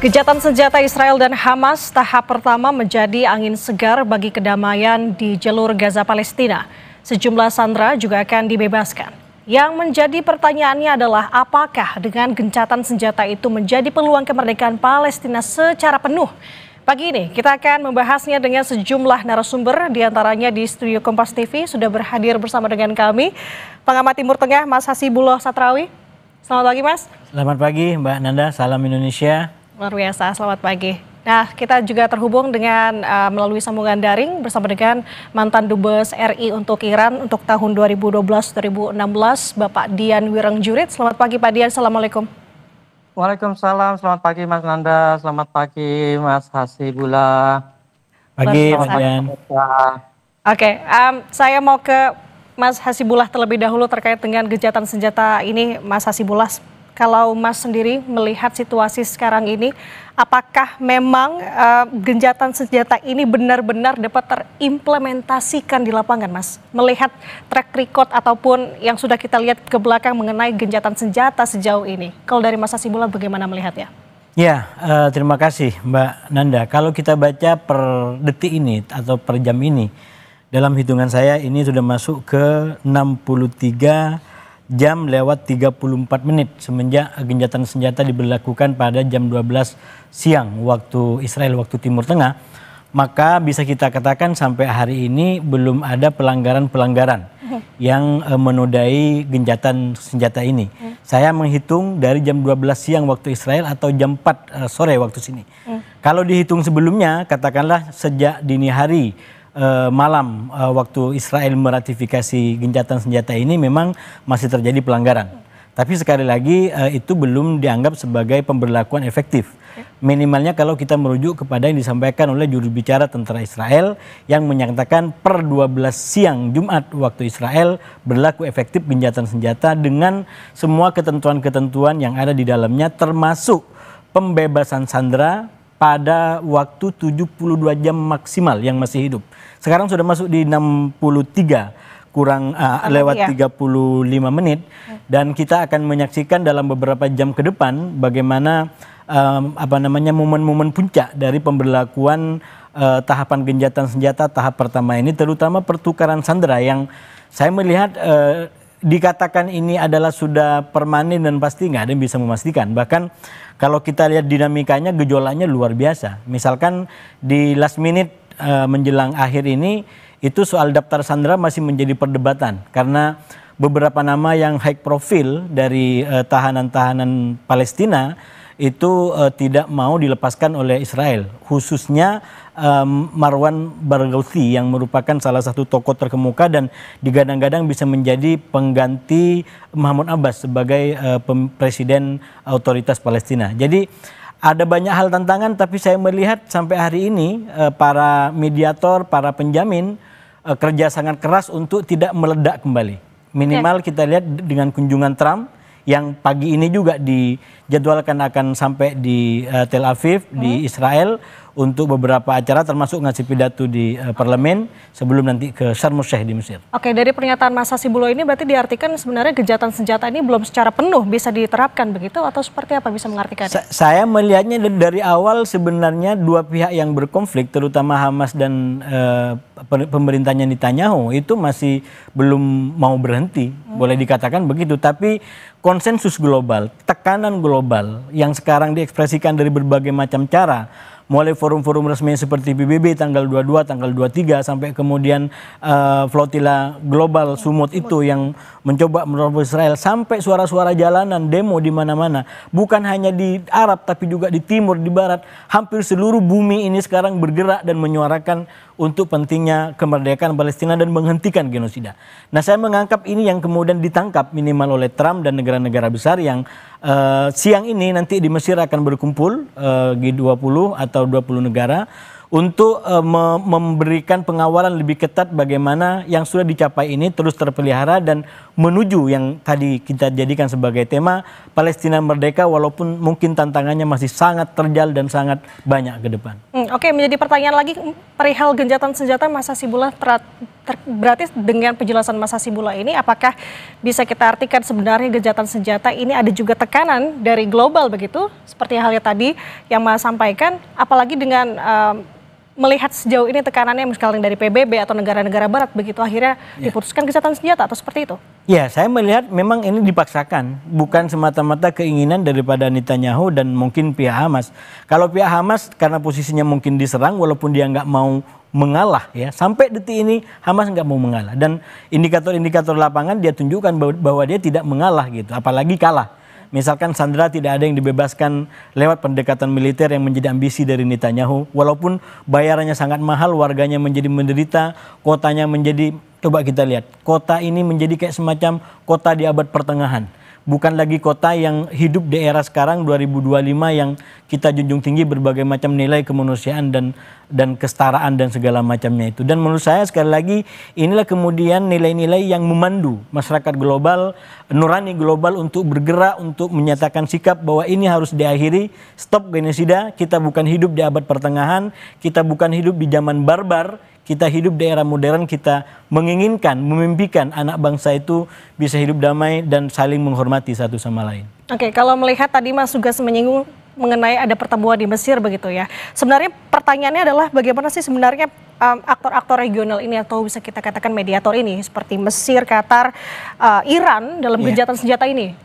Gencatan senjata Israel dan Hamas tahap pertama menjadi angin segar bagi kedamaian di jalur Gaza Palestina. Sejumlah sandera juga akan dibebaskan. Yang menjadi pertanyaannya adalah apakah dengan gencatan senjata itu menjadi peluang kemerdekaan Palestina secara penuh? Pagi ini kita akan membahasnya dengan sejumlah narasumber, diantaranya di studio Kompas TV sudah berhadir bersama dengan kami pengamat Timur Tengah Mas Hasibullah Satrawi. Selamat pagi Mas. Selamat pagi Mbak Nanda, salam Indonesia. Luar biasa, selamat pagi. Nah, kita juga terhubung dengan melalui sambungan daring bersama dengan mantan Dubes RI untuk Iran untuk tahun 2012-2016, Bapak Dian Wirangjurith. Selamat pagi Pak Dian, Assalamualaikum. Waalaikumsalam, selamat pagi Mas Nanda, selamat pagi Mas Hasibullah. Pagi Pak Dian. Oke, saya mau ke Mas Hasibullah terlebih dahulu terkait dengan gencatan senjata ini, Mas Hasibullah. Kalau Mas sendiri melihat situasi sekarang ini, apakah memang gencatan senjata ini benar-benar dapat terimplementasikan di lapangan, Mas? Melihat track record ataupun yang sudah kita lihat ke belakang mengenai gencatan senjata sejauh ini. Kalau dari Mas Hasibullah bagaimana melihatnya? Ya, terima kasih Mbak Nanda. Kalau kita baca per detik ini atau per jam ini, dalam hitungan saya ini sudah masuk ke 63 jam lewat 34 menit semenjak gencatan senjata diberlakukan pada jam 12 siang waktu Israel, waktu Timur Tengah. Maka bisa kita katakan sampai hari ini belum ada pelanggaran-pelanggaran yang menodai gencatan senjata ini. Saya menghitung dari jam 12 siang waktu Israel atau jam 4 sore waktu sini. Kalau dihitung sebelumnya, katakanlah sejak dini hari malam waktu Israel meratifikasi gencatan senjata ini memang masih terjadi pelanggaran. Tapi sekali lagi itu belum dianggap sebagai pemberlakuan efektif. Minimalnya kalau kita merujuk kepada yang disampaikan oleh juru bicara tentara Israel yang menyatakan per 12 siang Jumat waktu Israel berlaku efektif gencatan senjata dengan semua ketentuan-ketentuan yang ada di dalamnya termasuk pembebasan sandera pada waktu 72 jam maksimal yang masih hidup. Sekarang sudah masuk di 63 kurang lewat 35 menit dan kita akan menyaksikan dalam beberapa jam ke depan bagaimana momen-momen puncak dari pemberlakuan tahapan gencatan senjata tahap pertama ini, terutama pertukaran sandera yang saya melihat dikatakan ini adalah sudah permanen dan pasti nggak ada yang bisa memastikan. Bahkan kalau kita lihat dinamikanya, gejolaknya luar biasa. Misalkan di last minute menjelang akhir ini, itu soal daftar sandera masih menjadi perdebatan. Karena beberapa nama yang high profile dari tahanan-tahanan Palestina itu tidak mau dilepaskan oleh Israel. Khususnya Marwan Barghouti yang merupakan salah satu tokoh terkemuka dan digadang-gadang bisa menjadi pengganti Mahmud Abbas sebagai presiden otoritas Palestina. Jadi ada banyak hal tantangan, tapi saya melihat sampai hari ini para mediator, para penjamin kerja sangat keras untuk tidak meledak kembali. Minimal kita lihat dengan kunjungan Trump yang pagi ini juga dijadwalkan akan sampai di Tel Aviv, di Israel untuk beberapa acara termasuk ngasih pidato di parlemen sebelum nanti ke Sharm el-Sheikh di Mesir. Oke, dari pernyataan Mas Hasibullah ini berarti diartikan sebenarnya gencatan senjata ini belum secara penuh bisa diterapkan begitu atau seperti apa bisa mengartikan? Saya melihatnya dari awal sebenarnya dua pihak yang berkonflik terutama Hamas dan pemerintahnya Netanyahu itu masih belum mau berhenti, boleh dikatakan begitu. Tapi konsensus global, tekanan global yang sekarang diekspresikan dari berbagai macam cara, mulai forum-forum resmi seperti PBB tanggal 22, tanggal 23, sampai kemudian flotila global Sumut itu yang mencoba menerobos Israel, sampai suara-suara jalanan, demo di mana-mana. Bukan hanya di Arab, tapi juga di timur, di barat. Hampir seluruh bumi ini sekarang bergerak dan menyuarakan untuk pentingnya kemerdekaan Palestina dan menghentikan genosida. Nah, saya menganggap ini yang kemudian ditangkap minimal oleh Trump dan negara-negara besar yang siang ini nanti di Mesir akan berkumpul G20 atau 20 negara untuk memberikan pengawalan lebih ketat bagaimana yang sudah dicapai ini terus terpelihara dan menuju yang tadi kita jadikan sebagai tema Palestina Merdeka, walaupun mungkin tantangannya masih sangat terjal dan sangat banyak ke depan. Oke, menjadi pertanyaan lagi perihal gencatan senjata Mas Hasibullah, berarti dengan penjelasan Mas Hasibullah ini apakah bisa kita artikan sebenarnya gencatan senjata ini ada juga tekanan dari global begitu, seperti halnya tadi yang Mas sampaikan, apalagi dengan melihat sejauh ini tekanannya misalnya dari PBB atau negara-negara barat begitu akhirnya diputuskan gencatan senjata atau seperti itu? Ya, saya melihat memang ini dipaksakan, bukan semata-mata keinginan daripada Netanyahu dan mungkin pihak Hamas. Kalau pihak Hamas karena posisinya mungkin diserang walaupun dia nggak mau mengalah ya, sampai detik ini Hamas nggak mau mengalah, dan indikator-indikator lapangan dia tunjukkan bahwa dia tidak mengalah gitu, apalagi kalah. Misalkan Sandra tidak ada yang dibebaskan lewat pendekatan militer yang menjadi ambisi dari Netanyahu. Walaupun bayarannya sangat mahal, warganya menjadi menderita, kotanya menjadi, coba kita lihat, kota ini menjadi kayak semacam kota di abad pertengahan. Bukan lagi kota yang hidup di era sekarang 2025 yang kita junjung tinggi berbagai macam nilai kemanusiaan dan kesetaraan dan segala macamnya itu. Dan menurut saya sekali lagi inilah kemudian nilai-nilai yang memandu masyarakat global, nurani global untuk bergerak, untuk menyatakan sikap bahwa ini harus diakhiri, stop genosida, kita bukan hidup di abad pertengahan, kita bukan hidup di zaman barbar, kita hidup di era modern, kita menginginkan, memimpikan anak bangsa itu bisa hidup damai dan saling menghormati satu sama lain. Oke, kalau melihat tadi Mas juga menyinggung mengenai ada pertemuan di Mesir begitu ya. Sebenarnya pertanyaannya adalah bagaimana sih sebenarnya aktor-aktor regional ini atau bisa kita katakan mediator ini seperti Mesir, Qatar, Iran dalam gencatan senjata ini?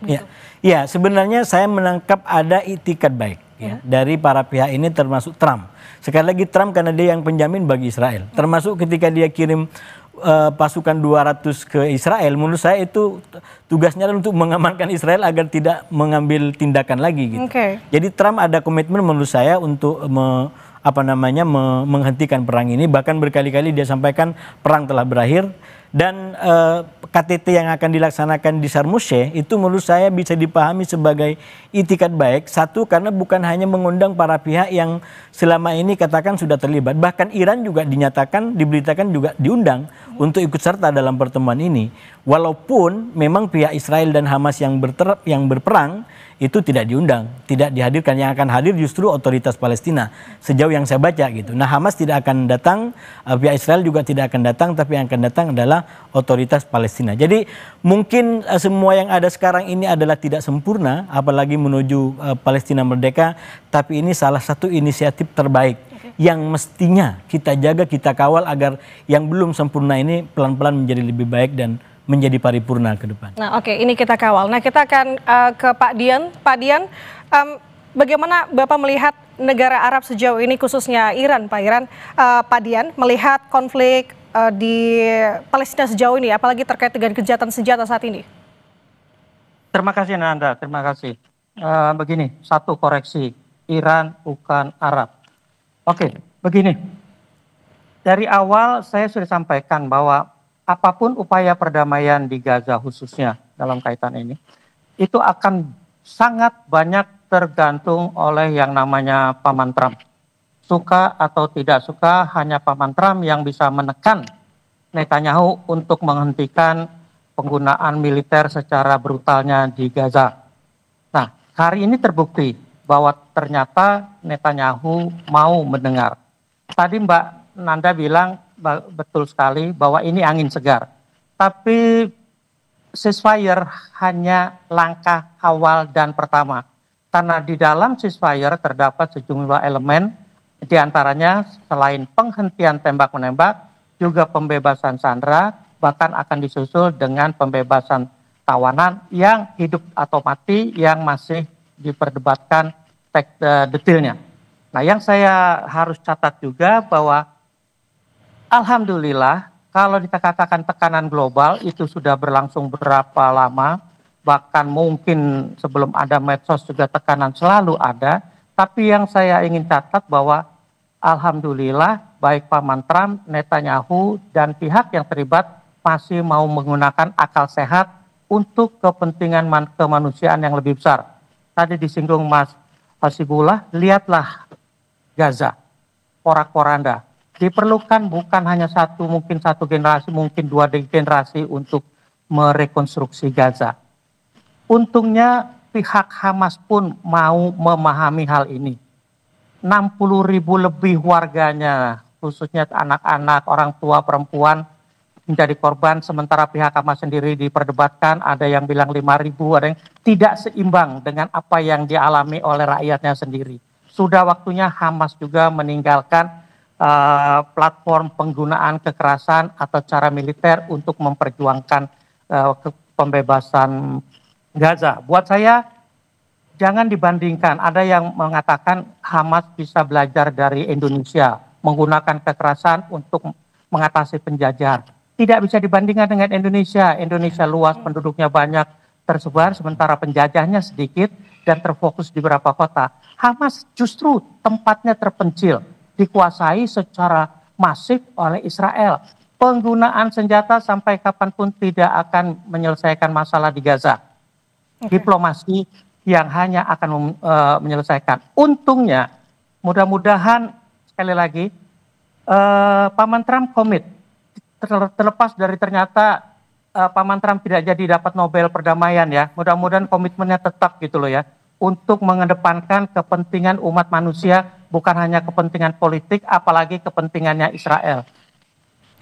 Ya, sebenarnya saya menangkap ada itikat baik dari para pihak ini termasuk Trump. Sekali lagi Trump karena dia yang penjamin bagi Israel. Termasuk ketika dia kirim pasukan 200 ke Israel, menurut saya itu tugasnya untuk mengamankan Israel agar tidak mengambil tindakan lagi gitu. Jadi Trump ada komitmen menurut saya untuk menghentikan perang ini. Bahkan berkali-kali dia sampaikan perang telah berakhir. Dan KTT yang akan dilaksanakan di Sharm el-Sheikh itu menurut saya bisa dipahami sebagai itikat baik. Satu, karena bukan hanya mengundang para pihak yang selama ini katakan sudah terlibat. Bahkan Iran juga diberitakan juga diundang untuk ikut serta dalam pertemuan ini. Walaupun memang pihak Israel dan Hamas yang berperang itu tidak diundang, tidak dihadirkan. Yang akan hadir justru otoritas Palestina sejauh yang saya baca gitu. Nah, Hamas tidak akan datang, pihak Israel juga tidak akan datang, tapi yang akan datang adalah otoritas Palestina. Jadi mungkin semua yang ada sekarang ini adalah tidak sempurna, apalagi menuju Palestina merdeka, tapi ini salah satu inisiatif terbaik yang mestinya kita jaga, kita kawal agar yang belum sempurna ini pelan-pelan menjadi lebih baik dan menjadi paripurna ke depan. Nah, oke, ini kita kawal. Nah, kita akan ke Pak Dian. Pak Dian, bagaimana Bapak melihat negara Arab sejauh ini, khususnya Iran, Pak Dian, melihat konflik di Palestina sejauh ini, apalagi terkait dengan gencatan senjata saat ini? Terima kasih Nanda, terima kasih. Begini, satu koreksi, Iran bukan Arab. Oke, begini. Dari awal saya sudah sampaikan bahwa apapun upaya perdamaian di Gaza khususnya dalam kaitan ini, itu akan sangat banyak tergantung oleh yang namanya Paman Trump. Suka atau tidak suka, hanya Paman Trump yang bisa menekan Netanyahu untuk menghentikan penggunaan militer secara brutalnya di Gaza. Nah, hari ini terbukti bahwa ternyata Netanyahu mau mendengar. Tadi Mbak Nanda bilang betul sekali bahwa ini angin segar. Tapi ceasefire hanya langkah awal dan pertama. Karena di dalam ceasefire terdapat sejumlah elemen, diantaranya selain penghentian tembak-menembak, juga pembebasan sandera, bahkan akan disusul dengan pembebasan tawanan yang hidup atau mati yang masih diperdebatkan detailnya. Nah, yang saya harus catat juga bahwa alhamdulillah, kalau kita katakan tekanan global itu sudah berlangsung berapa lama, bahkan mungkin sebelum ada medsos juga tekanan selalu ada, tapi yang saya ingin catat bahwa alhamdulillah baik Paman Trump, Netanyahu, dan pihak yang terlibat masih mau menggunakan akal sehat untuk kepentingan kemanusiaan yang lebih besar. Tadi disinggung Mas Hasibullah, lihatlah Gaza, porak-poranda. Diperlukan bukan hanya mungkin satu generasi, mungkin 2 generasi untuk merekonstruksi Gaza. Untungnya pihak Hamas pun mau memahami hal ini. 60.000 lebih warganya, khususnya anak-anak, orang tua, perempuan, menjadi korban, sementara pihak Hamas sendiri diperdebatkan, ada yang bilang 5.000, ada yang tidak seimbang dengan apa yang dialami oleh rakyatnya sendiri. Sudah waktunya Hamas juga meninggalkan platform penggunaan kekerasan atau cara militer untuk memperjuangkan pembebasan Gaza. Buat saya, jangan dibandingkan. Ada yang mengatakan Hamas bisa belajar dari Indonesia, menggunakan kekerasan untuk mengatasi penjajahan. Tidak bisa dibandingkan dengan Indonesia. Indonesia luas, penduduknya banyak, tersebar, sementara penjajahnya sedikit dan terfokus di beberapa kota. Hamas justru tempatnya terpencil, dikuasai secara masif oleh Israel. Penggunaan senjata sampai kapanpun tidak akan menyelesaikan masalah di Gaza. Diplomasi yang hanya akan menyelesaikan. Untungnya, mudah-mudahan sekali lagi, Paman Trump komit. Terlepas dari ternyata Paman Trump tidak jadi dapat Nobel perdamaian ya, mudah-mudahan komitmennya tetap gitu loh ya, untuk mengedepankan kepentingan umat manusia, bukan hanya kepentingan politik, apalagi kepentingannya Israel.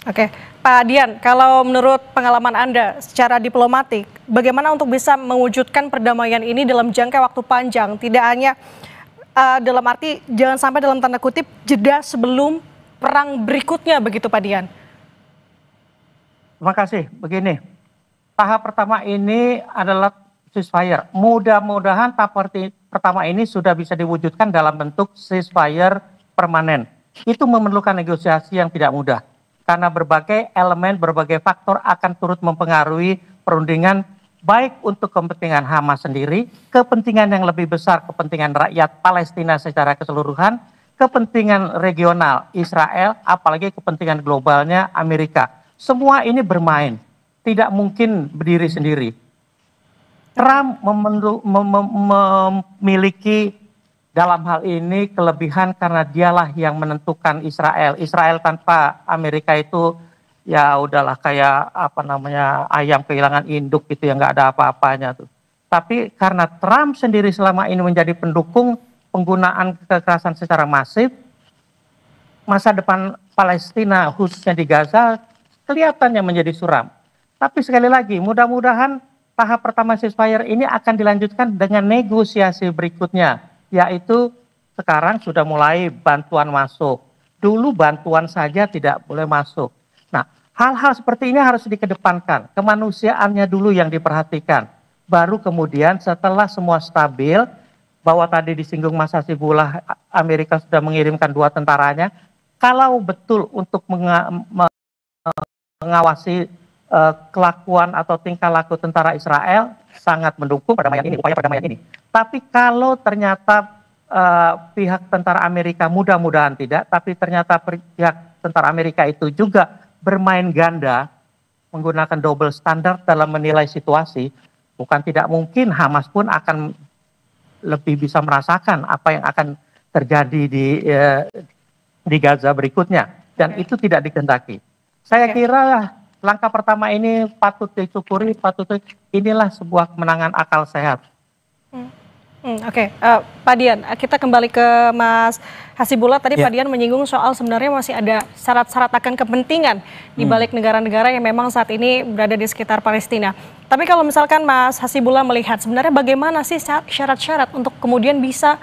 Oke, Pak Dian, kalau menurut pengalaman Anda secara diplomatik, bagaimana untuk bisa mewujudkan perdamaian ini dalam jangka waktu panjang? Tidak hanya dalam arti jangan sampai dalam tanda kutip jeda sebelum perang berikutnya begitu Pak Dian. Terima kasih. Begini, tahap pertama ini adalah ceasefire. Mudah-mudahan tahap pertama ini sudah bisa diwujudkan dalam bentuk ceasefire permanen. Itu memerlukan negosiasi yang tidak mudah. Karena berbagai elemen, berbagai faktor akan turut mempengaruhi perundingan baik untuk kepentingan Hamas sendiri, kepentingan yang lebih besar, kepentingan rakyat Palestina secara keseluruhan, kepentingan regional Israel, apalagi kepentingan globalnya Amerika. Semua ini bermain, tidak mungkin berdiri sendiri. Trump memiliki dalam hal ini kelebihan karena dialah yang menentukan Israel. Israel tanpa Amerika itu ya udahlah kayak apa namanya ayam kehilangan induk gitu ya, nggak ada apa-apanya tuh. Tapi karena Trump sendiri selama ini menjadi pendukung penggunaan kekerasan secara masif, masa depan Palestina khususnya di Gaza kelihatannya menjadi suram. Tapi sekali lagi mudah-mudahan tahap pertama ceasefire ini akan dilanjutkan dengan negosiasi berikutnya, yaitu sekarang sudah mulai bantuan masuk. Dulu bantuan saja tidak boleh masuk. Nah, hal-hal seperti ini harus dikedepankan. Kemanusiaannya dulu yang diperhatikan. Baru kemudian setelah semua stabil, bahwa tadi disinggung Mas Hasibullah, Amerika sudah mengirimkan 2 tentaranya. Kalau betul untuk mengawasi kelakuan atau tingkah laku tentara Israel, sangat mendukung perdamaian ini, upaya perdamaian ini. Tapi kalau ternyata pihak tentara Amerika, mudah-mudahan tidak, tapi ternyata pihak tentara Amerika itu juga bermain ganda, menggunakan double standard dalam menilai situasi, bukan tidak mungkin Hamas pun akan lebih bisa merasakan apa yang akan terjadi di Gaza berikutnya, dan itu tidak dikehendaki. Saya kira langkah pertama ini patut disyukuri, inilah sebuah kemenangan akal sehat. Oke, Pak Dian, kita kembali ke Mas Hasibullah. Tadi Pak Dian menyinggung soal sebenarnya masih ada syarat-syarat akan kepentingan di balik negara-negara yang memang saat ini berada di sekitar Palestina. Tapi kalau misalkan Mas Hasibullah melihat sebenarnya bagaimana sih syarat-syarat untuk kemudian bisa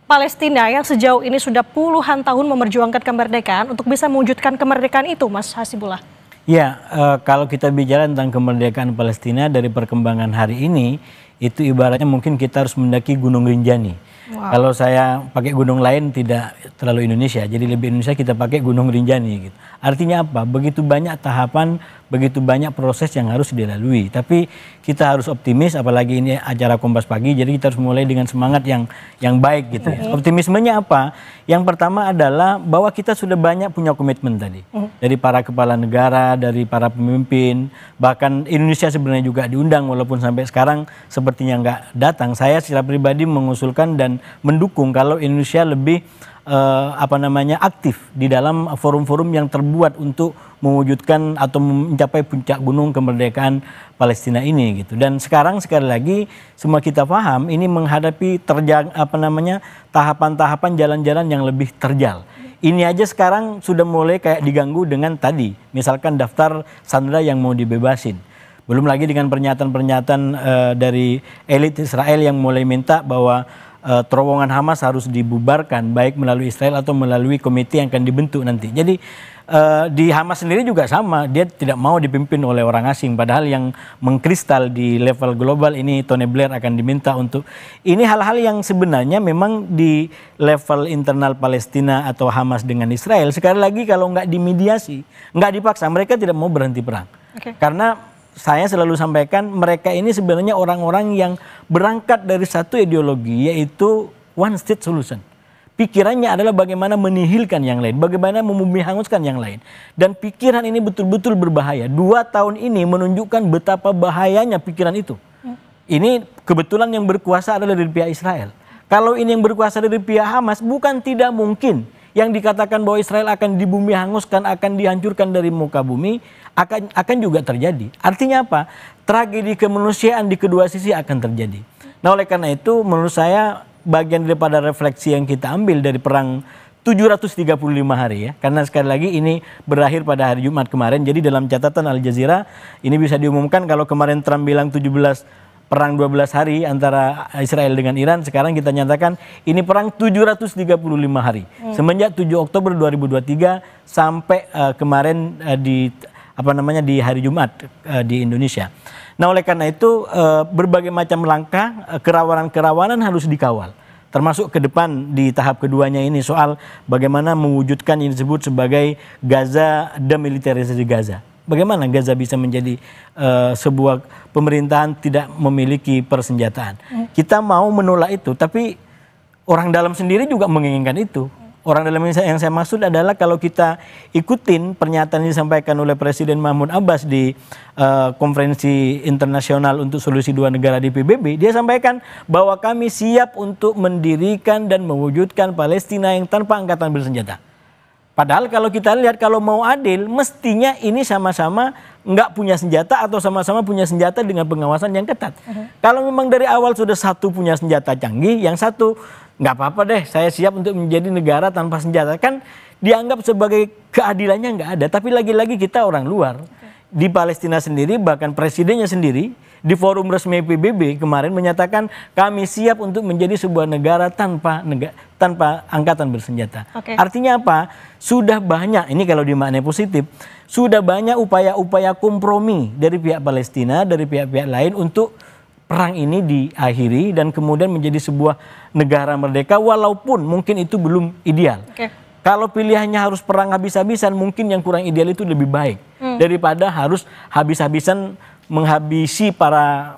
Palestina yang sejauh ini sudah puluhan tahun memperjuangkan kemerdekaan untuk bisa mewujudkan kemerdekaan itu, Mas Hasibullah? Ya, kalau kita bicara tentang kemerdekaan Palestina dari perkembangan hari ini, itu ibaratnya mungkin kita harus mendaki Gunung Rinjani. Wow. Kalau saya pakai gunung lain tidak terlalu Indonesia, jadi lebih Indonesia kita pakai Gunung Rinjani. Gitu. Artinya apa? Begitu banyak tahapan, begitu banyak proses yang harus dilalui. Tapi kita harus optimis, apalagi ini acara Kompas Pagi, jadi kita harus mulai dengan semangat yang baik gitu ya. Optimismenya apa? Yang pertama adalah bahwa kita sudah banyak punya komitmen tadi. Dari para kepala negara, dari para pemimpin, bahkan Indonesia sebenarnya juga diundang walaupun sampai sekarang sepertinya nggak datang. Saya secara pribadi mengusulkan dan mendukung kalau Indonesia lebih aktif di dalam forum-forum yang terbuat untuk mewujudkan atau mencapai puncak gunung kemerdekaan Palestina ini gitu. Dan sekarang sekali lagi semua kita paham ini menghadapi tahapan-tahapan jalan-jalan yang lebih terjal. Ini aja sekarang sudah mulai kayak diganggu dengan tadi, misalkan daftar sandera yang mau dibebasin. Belum lagi dengan pernyataan-pernyataan dari elit Israel yang mulai minta bahwa terowongan Hamas harus dibubarkan, baik melalui Israel atau melalui komite yang akan dibentuk nanti. Jadi di Hamas sendiri juga sama, dia tidak mau dipimpin oleh orang asing. Padahal yang mengkristal di level global ini Tony Blair akan diminta untuk ini hal-hal yang sebenarnya memang di level internal Palestina atau Hamas dengan Israel. Sekali lagi kalau nggak dimediasi, nggak dipaksa, mereka tidak mau berhenti perang. Karena saya selalu sampaikan mereka ini sebenarnya orang-orang yang berangkat dari satu ideologi, yaitu one state solution. Pikirannya adalah bagaimana menihilkan yang lain, bagaimana membumi hanguskan yang lain. Dan pikiran ini betul-betul berbahaya. 2 tahun ini menunjukkan betapa bahayanya pikiran itu. Ini kebetulan yang berkuasa adalah dari pihak Israel. Kalau ini yang berkuasa dari pihak Hamas, bukan tidak mungkin yang dikatakan bahwa Israel akan dibumi hanguskan, akan dihancurkan dari muka bumi, akan juga terjadi. Artinya apa? Tragedi kemanusiaan di kedua sisi akan terjadi. Nah oleh karena itu menurut saya bagian daripada refleksi yang kita ambil dari perang 735 hari ya. Karena sekali lagi ini berakhir pada hari Jumat kemarin. Jadi dalam catatan Al Jazeera ini bisa diumumkan kalau kemarin Trump bilang 12 hari antara Israel dengan Iran, sekarang kita nyatakan ini perang 735 hari. Semenjak 7 Oktober 2023 sampai kemarin di hari Jumat di Indonesia. Nah oleh karena itu berbagai macam langkah kerawanan-kerawanan harus dikawal. Termasuk ke depan di tahap keduanya ini soal bagaimana mewujudkan yang disebut sebagai Gaza, demilitarisasi Gaza. Bagaimana Gaza bisa menjadi sebuah pemerintahan tidak memiliki persenjataan. Kita mau menolak itu, tapi orang dalam sendiri juga menginginkan itu. Orang dalam yang saya maksud adalah kalau kita ikutin pernyataan yang disampaikan oleh Presiden Mahmud Abbas di konferensi internasional untuk solusi 2 negara di PBB, dia sampaikan bahwa kami siap untuk mendirikan dan mewujudkan Palestina yang tanpa angkatan bersenjata. Padahal kalau kita lihat kalau mau adil, mestinya ini sama-sama nggak punya senjata atau sama-sama punya senjata dengan pengawasan yang ketat. Kalau memang dari awal sudah satu punya senjata canggih, yang satu nggak apa-apa deh, saya siap untuk menjadi negara tanpa senjata. Kan dianggap sebagai keadilannya nggak ada. Tapi lagi-lagi kita orang luar. Di Palestina sendiri, bahkan presidennya sendiri, di forum resmi PBB kemarin menyatakan kami siap untuk menjadi sebuah negara tanpa angkatan bersenjata. Artinya apa? Sudah banyak, ini kalau dimaknai positif, sudah banyak upaya-upaya kompromi dari pihak Palestina, dari pihak-pihak lain untuk perang ini diakhiri dan kemudian menjadi sebuah negara merdeka walaupun mungkin itu belum ideal. Kalau pilihannya harus perang habis-habisan, mungkin yang kurang ideal itu lebih baik daripada harus habis-habisan menghabisi para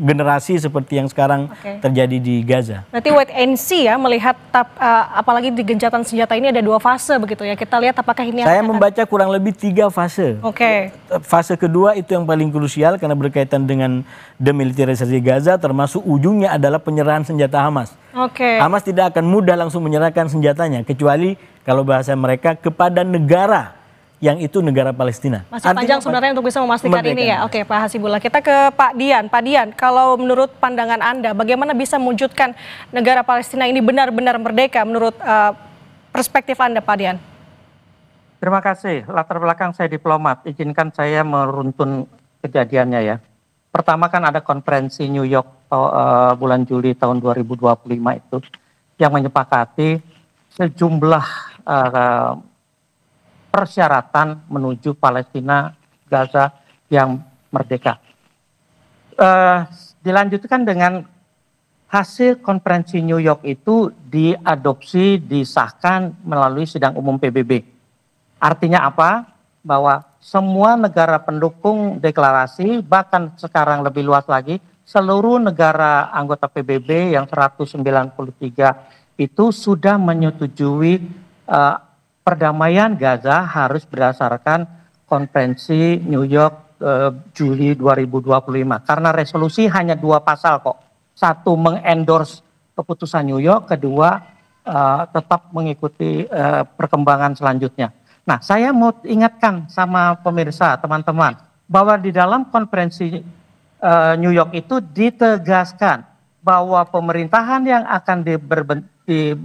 generasi seperti yang sekarang terjadi di Gaza. Berarti wait and see ya, melihat apalagi di gencatan senjata ini ada 2 fase begitu ya. Kita lihat apakah ini saya membaca kurang lebih 3 fase. Fase kedua itu yang paling krusial karena berkaitan dengan demilitarisasi Gaza, termasuk ujungnya adalah penyerahan senjata Hamas. Hamas tidak akan mudah langsung menyerahkan senjatanya kecuali kalau bahasa mereka kepada negara yang itu negara Palestina. Masih panjang sebenarnya untuk bisa memastikan ini ya. Oke Pak Hasibullah, kita ke Pak Dian. Pak Dian, kalau menurut pandangan Anda, bagaimana bisa mewujudkan negara Palestina ini benar-benar merdeka menurut perspektif Anda Pak Dian? Terima kasih. Latar belakang saya diplomat, izinkan saya meruntun kejadiannya ya. Pertama kan ada konferensi New York bulan Juli tahun 2025 itu yang menyepakati sejumlah persyaratan menuju Palestina, Gaza yang merdeka. Dilanjutkan dengan hasil konferensi New York itu diadopsi, disahkan melalui sidang umum PBB. Artinya apa? Bahwa semua negara pendukung deklarasi, bahkan sekarang lebih luas lagi, seluruh negara anggota PBB yang 193 itu sudah menyetujui perdamaian Gaza harus berdasarkan konferensi New York Juli 2025. Karena resolusi hanya 2 pasal kok. 1 mengendorse keputusan New York, kedua tetap mengikuti perkembangan selanjutnya. Nah, saya mau ingatkan sama pemirsa, teman-teman, bahwa di dalam konferensi New York itu ditegaskan bahwa pemerintahan yang akan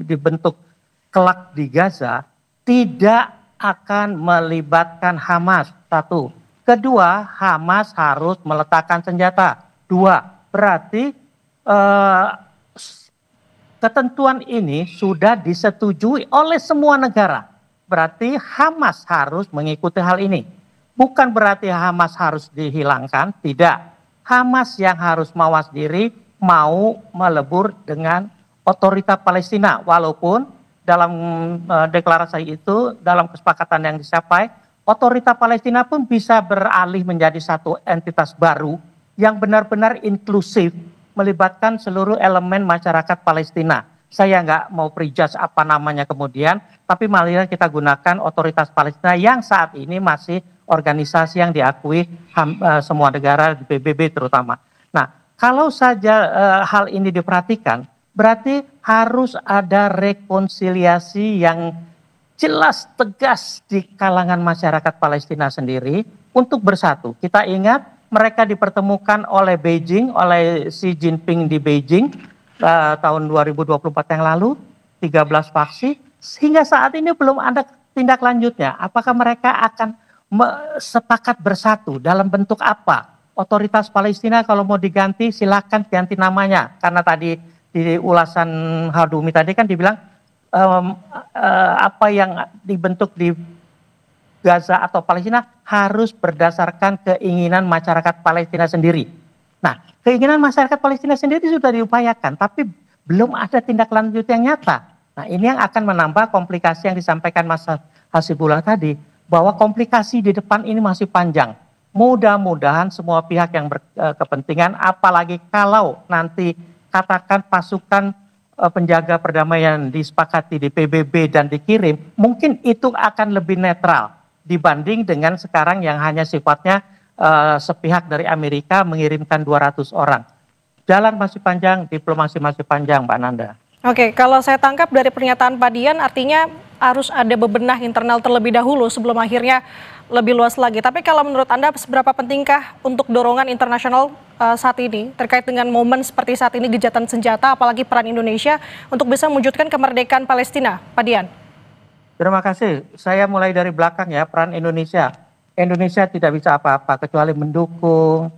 dibentuk kelak di Gaza tidak akan melibatkan Hamas. Satu. Kedua, Hamas harus meletakkan senjata. Dua, berarti ketentuan ini sudah disetujui oleh semua negara. Berarti Hamas harus mengikuti hal ini. Bukan berarti Hamas harus dihilangkan, tidak. Hamas yang harus mawas diri mau melebur dengan otoritas Palestina. Walaupun dalam deklarasi itu, dalam kesepakatan yang dicapai, otoritas Palestina pun bisa beralih menjadi satu entitas baru yang benar-benar inklusif, melibatkan seluruh elemen masyarakat Palestina. Saya nggak mau prejudge apa namanya kemudian, tapi malah kita gunakan otoritas Palestina yang saat ini masih organisasi yang diakui semua negara di PBB terutama. Nah, kalau saja hal ini diperhatikan, berarti harus ada rekonsiliasi yang jelas tegas di kalangan masyarakat Palestina sendiri untuk bersatu. Kita ingat mereka dipertemukan oleh Beijing, oleh Xi Jinping di Beijing tahun 2024 yang lalu, 13 faksi, sehingga saat ini belum ada tindak lanjutnya. Apakah mereka akan sepakat bersatu dalam bentuk apa? Otoritas Palestina kalau mau diganti silakan ganti namanya, karena tadi di ulasan Hadumi tadi kan dibilang apa yang dibentuk di Gaza atau Palestina harus berdasarkan keinginan masyarakat Palestina sendiri. Nah, keinginan masyarakat Palestina sendiri sudah diupayakan, tapi belum ada tindak lanjut yang nyata. Nah, ini yang akan menambah komplikasi yang disampaikan Mas Hasibullah tadi, bahwa komplikasi di depan ini masih panjang. Mudah-mudahan semua pihak yang berkepentingan, apalagi kalau nanti katakan pasukan penjaga perdamaian disepakati di PBB dan dikirim, mungkin itu akan lebih netral dibanding dengan sekarang yang hanya sifatnya sepihak dari Amerika mengirimkan 200 orang. Jalan masih panjang, diplomasi masih panjang, Mbak Nanda. Oke, kalau saya tangkap dari pernyataan Pak Dian, artinya harus ada bebenah internal terlebih dahulu sebelum akhirnya lebih luas lagi. Tapi kalau menurut Anda, seberapa pentingkah untuk dorongan internasional saat ini terkait dengan momen seperti saat ini, gencatan senjata, apalagi peran Indonesia untuk bisa mewujudkan kemerdekaan Palestina, Pak Dian? Terima kasih. Saya mulai dari belakang ya, peran Indonesia. Indonesia tidak bisa apa-apa kecuali mendukung,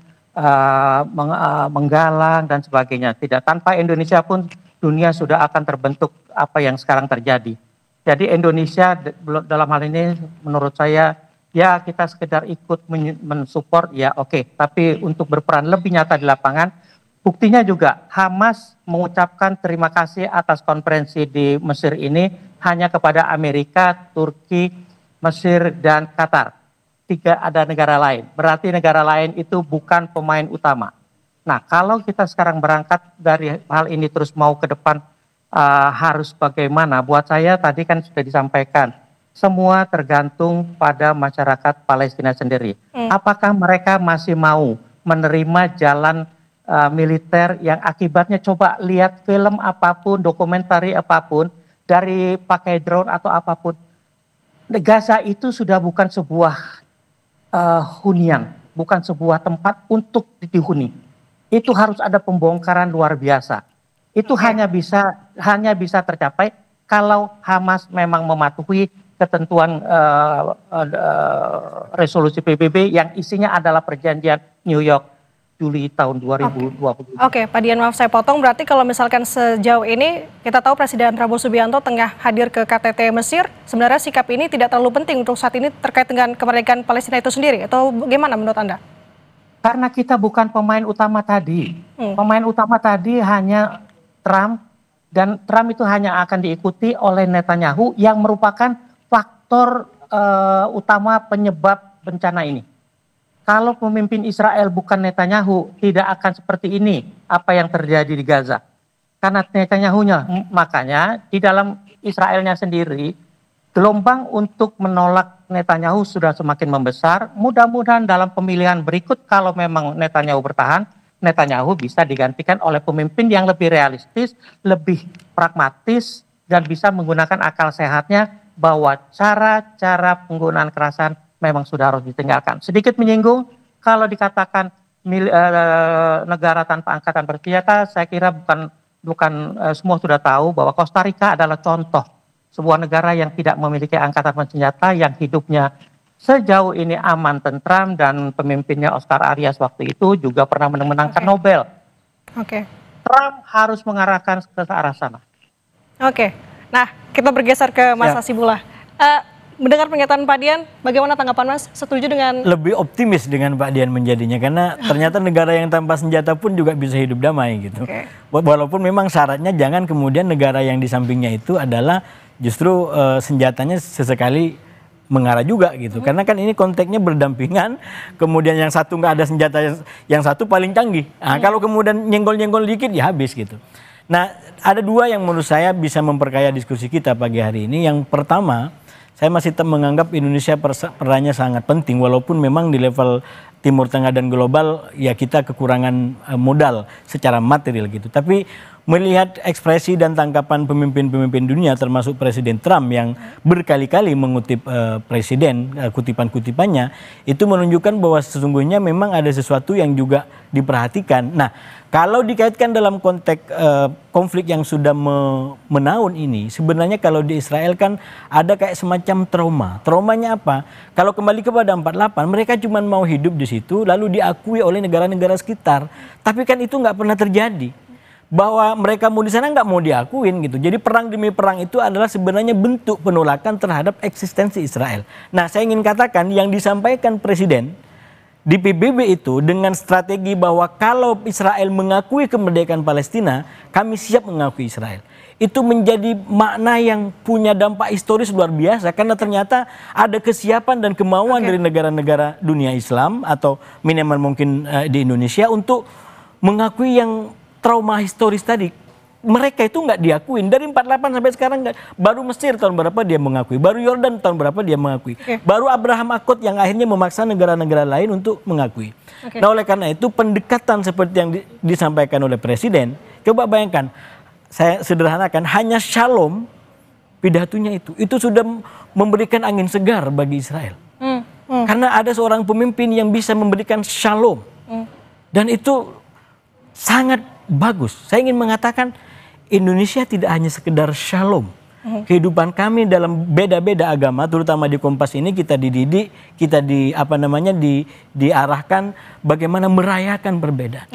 menggalang dan sebagainya. Tidak, tanpa Indonesia pun dunia sudah akan terbentuk apa yang sekarang terjadi. Jadi Indonesia dalam hal ini menurut saya ya kita sekedar ikut mensupport ya oke. Tapi untuk berperan lebih nyata di lapangan, buktinya juga Hamas mengucapkan terima kasih atas konferensi di Mesir ini hanya kepada Amerika, Turki, Mesir dan Qatar. Tidak ada negara lain. Berarti negara lain itu bukan pemain utama. Nah, kalau kita sekarang berangkat dari hal ini terus mau ke depan harus bagaimana? Buat saya tadi kan sudah disampaikan, semua tergantung pada masyarakat Palestina sendiri. Apakah mereka masih mau menerima jalan militer yang akibatnya coba lihat film apapun, dokumentari apapun, dari pakai drone atau apapun. Gaza itu sudah bukan sebuah hunian, bukan sebuah tempat untuk dihuni. Itu harus ada pembongkaran luar biasa. Itu hanya bisa tercapai kalau Hamas memang mematuhi ketentuan resolusi PBB yang isinya adalah perjanjian New York Juli tahun 2020. Oke, Pak Dian, maaf saya potong. Berarti kalau misalkan sejauh ini kita tahu Presiden Prabowo Subianto tengah hadir ke KTT Mesir, sebenarnya sikap ini tidak terlalu penting untuk saat ini terkait dengan kemerdekaan Palestina itu sendiri, atau bagaimana menurut Anda? Karena kita bukan pemain utama tadi. Pemain utama tadi hanya Trump, dan Trump itu hanya akan diikuti oleh Netanyahu yang merupakan faktor utama penyebab bencana ini. Kalau pemimpin Israel bukan Netanyahu, tidak akan seperti ini apa yang terjadi di Gaza. Karena Netanyahunya, makanya di dalam Israelnya sendiri, gelombang untuk menolak Netanyahu sudah semakin membesar. Mudah-mudahan dalam pemilihan berikut kalau memang Netanyahu bertahan, Netanyahu bisa digantikan oleh pemimpin yang lebih realistis, lebih pragmatis, dan bisa menggunakan akal sehatnya bahwa cara-cara penggunaan kekerasan memang sudah harus ditinggalkan. Sedikit menyinggung, kalau dikatakan negara tanpa angkatan bersenjata, saya kira bukan semua sudah tahu bahwa Costa Rica adalah contoh sebuah negara yang tidak memiliki angkatan bersenjata, yang hidupnya sejauh ini aman, tentram, dan pemimpinnya Oscar Arias waktu itu juga pernah menangkan Nobel. Trump harus mengarahkan ke arah sana. Nah kita bergeser ke Mas Hasibullah. Mendengar pernyataan Pak Dian, bagaimana tanggapan Mas? Setuju dengan? Lebih optimis dengan Pak Dian menjadinya, karena ternyata negara yang tanpa senjata pun juga bisa hidup damai gitu. Walaupun memang syaratnya jangan kemudian negara yang di sampingnya itu adalah justru senjatanya sesekali mengarah juga gitu. Karena kan ini konteksnya berdampingan, kemudian yang satu nggak ada senjata, yang satu paling canggih. Nah, kalau kemudian nyenggol-nyenggol dikit ya habis gitu. Nah, ada dua yang menurut saya bisa memperkaya diskusi kita pagi hari ini. Yang pertama, saya masih menganggap Indonesia perannya sangat penting, walaupun memang di level Timur Tengah dan global ya kita kekurangan modal secara material gitu. Tapi melihat ekspresi dan tangkapan pemimpin-pemimpin dunia termasuk Presiden Trump yang berkali-kali mengutip presiden, kutipan-kutipannya, itu menunjukkan bahwa sesungguhnya memang ada sesuatu yang juga diperhatikan. Nah, kalau dikaitkan dalam konteks konflik yang sudah menaun ini, sebenarnya kalau di Israel kan ada kayak semacam trauma. Traumanya apa? Kalau kembali kepada 48, mereka cuma mau hidup di situ lalu diakui oleh negara-negara sekitar. Tapi kan itu nggak pernah terjadi. Bahwa mereka mau di sana nggak mau diakuin gitu. Jadi perang demi perang itu adalah sebenarnya bentuk penolakan terhadap eksistensi Israel. Nah, saya ingin katakan yang disampaikan Presiden di PBB itu dengan strategi bahwa kalau Israel mengakui kemerdekaan Palestina, kami siap mengakui Israel. Itu menjadi makna yang punya dampak historis luar biasa, karena ternyata ada kesiapan dan kemauan dari negara-negara dunia Islam atau minimal mungkin di Indonesia untuk mengakui yang trauma historis tadi. Mereka itu nggak diakuin dari 48 sampai sekarang. Baru Mesir tahun berapa dia mengakui, baru Yordan tahun berapa dia mengakui, baru Abraham Accord yang akhirnya memaksa negara-negara lain untuk mengakui. Nah, oleh karena itu pendekatan seperti yang disampaikan oleh Presiden, coba bayangkan, saya sederhanakan, hanya shalom pidatonya itu sudah memberikan angin segar bagi Israel. Karena ada seorang pemimpin yang bisa memberikan shalom, dan itu sangat bagus. Saya ingin mengatakan Indonesia tidak hanya sekedar shalom. Kehidupan kami dalam beda-beda agama, terutama di Kompas ini kita dididik, kita diarahkan bagaimana merayakan perbedaan.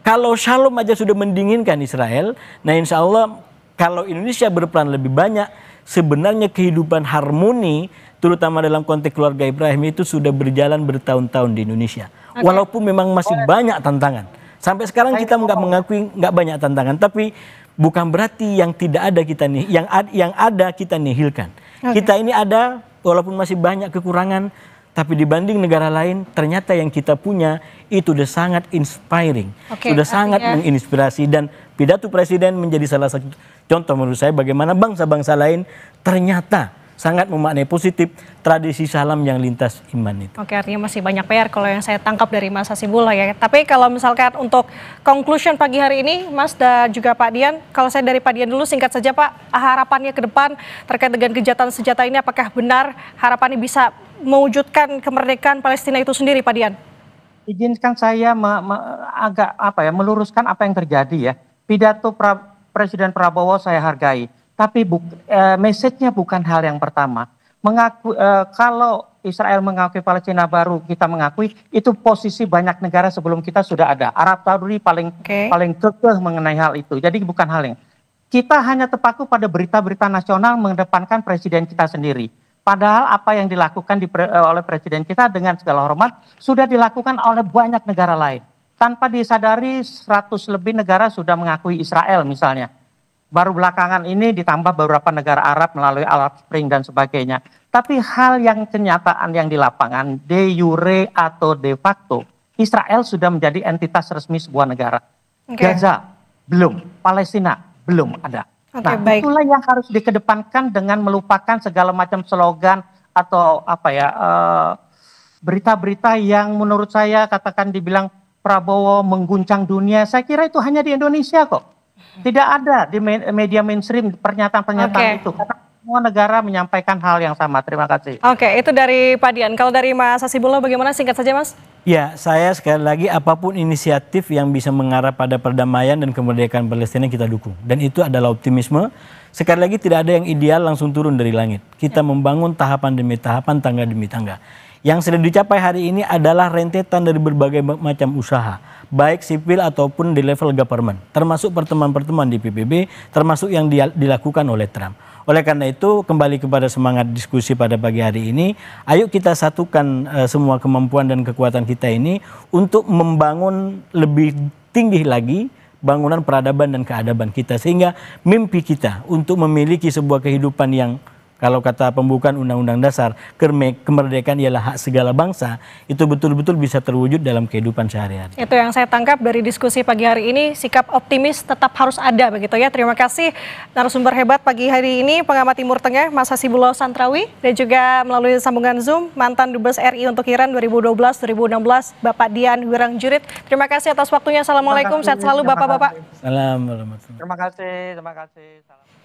Kalau shalom aja sudah mendinginkan Israel, nah insya Allah kalau Indonesia berperan lebih banyak, sebenarnya kehidupan harmoni, terutama dalam konteks keluarga Ibrahim itu sudah berjalan bertahun-tahun di Indonesia. Walaupun memang masih banyak tantangan. Sampai sekarang kita nggak mengakui nggak banyak tantangan, tapi bukan berarti yang tidak ada kita nih, yang ada kita nihilkan. Kita ini ada, walaupun masih banyak kekurangan, tapi dibanding negara lain, ternyata yang kita punya itu sudah sangat inspiring, sudah sangat menginspirasi, dan pidato Presiden menjadi salah satu contoh menurut saya bagaimana bangsa-bangsa lain ternyata sangat memaknai positif tradisi salam yang lintas iman itu. Artinya masih banyak PR kalau yang saya tangkap dari Mas Hasibullah ya. Tapi kalau misalkan untuk conclusion pagi hari ini, Mas dan juga Pak Dian, kalau saya dari Pak Dian dulu singkat saja Pak, harapannya ke depan terkait dengan gencatan senjata ini, apakah benar harapannya bisa mewujudkan kemerdekaan Palestina itu sendiri, Pak Dian? Izinkan saya agak meluruskan apa yang terjadi ya. Pidato Presiden Prabowo saya hargai. Tapi message-nya bukan hal yang pertama. Kalau Israel mengakui Palestina baru kita mengakui, itu posisi banyak negara sebelum kita sudah ada. Arab Saudi paling kekeh mengenai hal itu. Jadi bukan hal yang kita hanya terpaku pada berita-berita nasional mengedepankan presiden kita sendiri. Padahal apa yang dilakukan oleh presiden kita dengan segala hormat sudah dilakukan oleh banyak negara lain. Tanpa disadari 100 lebih negara sudah mengakui Israel misalnya. Baru belakangan ini ditambah beberapa negara Arab melalui Arab Spring dan sebagainya. Tapi hal yang kenyataan yang di lapangan, de jure atau de facto, Israel sudah menjadi entitas resmi sebuah negara. Gaza belum, Palestina belum ada. Itulah yang harus dikedepankan dengan melupakan segala macam slogan atau berita-berita yang menurut saya katakan dibilang Prabowo mengguncang dunia. Saya kira itu hanya di Indonesia kok. Tidak ada di media mainstream pernyataan-pernyataan itu. Karena semua negara menyampaikan hal yang sama. Terima kasih. Oke, itu dari Pak Dian. Kalau dari Mas Hasibullah bagaimana? Singkat saja, Mas. Ya, saya sekali lagi apapun inisiatif yang bisa mengarah pada perdamaian dan kemerdekaan Palestina kita dukung. Dan itu adalah optimisme. Sekali lagi tidak ada yang ideal langsung turun dari langit. Kita membangun tahapan demi tahapan, tangga demi tangga. Yang sudah dicapai hari ini adalah rentetan dari berbagai macam usaha, baik sipil ataupun di level government, termasuk pertemuan-pertemuan di PBB, termasuk yang dilakukan oleh Trump. Oleh karena itu, kembali kepada semangat diskusi pada pagi hari ini, ayo kita satukan semua kemampuan dan kekuatan kita ini untuk membangun lebih tinggi lagi bangunan peradaban dan keadaban kita. Sehingga mimpi kita untuk memiliki sebuah kehidupan yang, kalau kata pembukaan Undang-Undang Dasar, kemerdekaan ialah hak segala bangsa, itu betul-betul bisa terwujud dalam kehidupan sehari-hari. Itu yang saya tangkap dari diskusi pagi hari ini, sikap optimis tetap harus ada begitu ya. Terima kasih narasumber hebat pagi hari ini, pengamat Timur Tengah Mas Hasibullah Santrawi, dan juga melalui sambungan Zoom mantan Dubes RI untuk Iran 2012-2016 Bapak Dian Wirangjurith. Terima kasih atas waktunya. Assalamualaikum, sehat selalu Bapak-bapak. Assalamualaikum. Terima kasih.